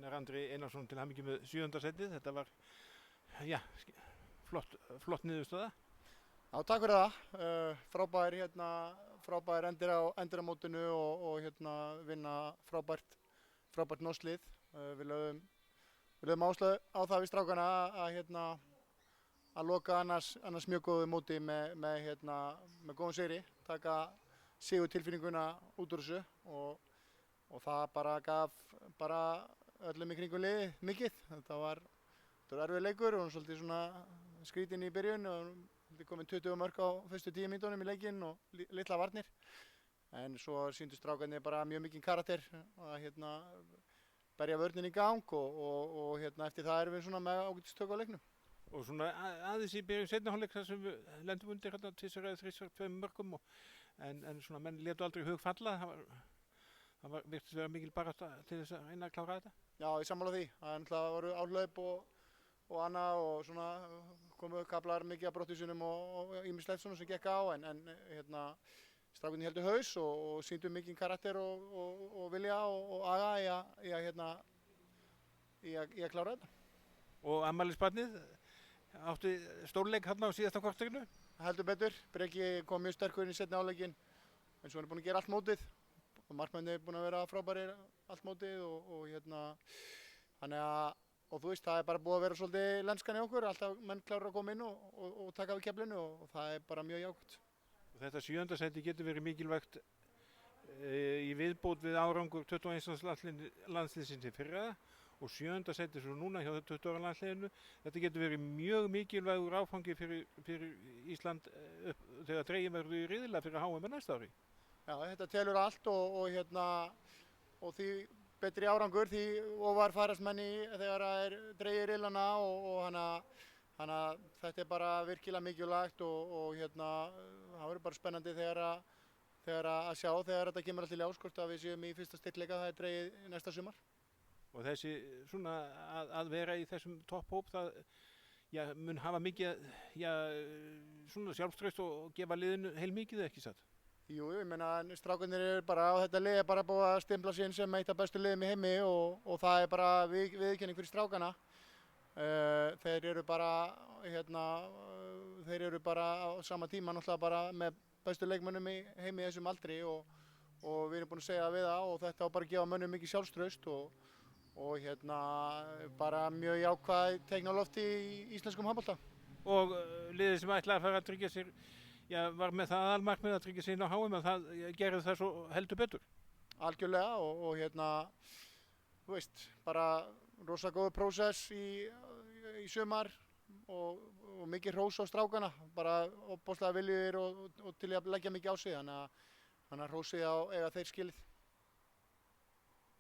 Einar Andri Einarsson til hamingju með 7. sætið. Þetta var, já, flott niðurstaða. Já, takk fyrir það. Frábær endir á mótinu og vinna frábært norslið. Við lögðum áherslu á það við strákana að loka annars mjög góðu móti með góðum sigri, taka sigurtilfinninguna út úr þessu og það bara gaf öllum í kringum liðið mikið. Þetta var erfiður leikur og svolítið svona skrítinn í byrjun og komin 20 mörk á fyrstu 10 mínútunum í leikinn og litla varnir. En svo sýndu strákarnir bara mjög mikinn karakter að berja vörnin í gang og eftir það erum við svona með ágætistök á leiknum. Og svona aðeins í byrjun seinni hálfleik þar sem við lendum undir tvisvar eða þrisvar 2 mörkum en svona menn létu aldrei hug falla. Það virtist vera mikil barátta til þess að reyna að klára þetta. Já, ég sammála því. Það náttúrulega voru áhlaup og annað og svona komu kaflar mikið af brottvísunum og ýmislegt svona sem gekk á en strákarnir héldu haus og sýndu mikinn karakter og vilja og aga í að klára þetta. Og afmælisbarnið átti stórleik hérna á síðasta korterinu? Heldur betur. Breki kom mjög sterkur inn í seinni hálfleikinn eins og hann er búinn að gera allt mótið. Og markmennir er búin að vera frábærir allt mótið og þú veist, það er bara búið að vera svolítið lenskan í okkur, alltaf menn klárar að koma inn og taka við keflinu og það er bara mjög jákvæmt. Og þetta 7. sæti getur verið mikilvægt í viðbót við árangur 21. landsliðsins í fyrra og 7. sæti svo núna hjá 20. landsliðinu. Þetta getur verið mjög mikilvægur áfangi fyrir Ísland þegar dregið verður í riðla fyrir HM næsta ári. Já, þetta telur allt og því betri árangur því ofar farast menn í þegar það er dregið í riðlana og hana þetta er bara virkilega mikilvægt og það verður bara spennandi þegar að sjá þegar þetta kemur allt í ljós hvort að við séum í fyrsta styrkleika það er dregið næsta sumar. Og þessi svona að vera í þessum topphóp það mun hafa mikið svona sjálfstraust og gefa liðinu heilmikið ekki satt? Jú, ég meina strákarnir eru bara á þetta lið er bara búið að stimpla sig inn sem eitt af bestu liðum í heimi og það er bara viðurkenning fyrir strákana. Þeir eru bara á sama tíma náttúrulega bara með bestu leikmönnum í heimi í þessum aldri og við erum búin að segja við það og þetta á bara að gefa mönnum mikið sjálfstraust og bara mjög jákvæð teikn á lofti í íslenskum handbolta. Og liðið sem ætlaði að fara að tryggja sér var með það aðalmarkmið að tryggja sig inn á HM en það gerði það svo heldur betur. Algjörlega og þú veist, bara rosa góður prósess í sumar og mikið hrós á strákana, bara ofboðslega viljugir og til að leggja mikið á sig þannig að hrósið á eiga þeir skilið.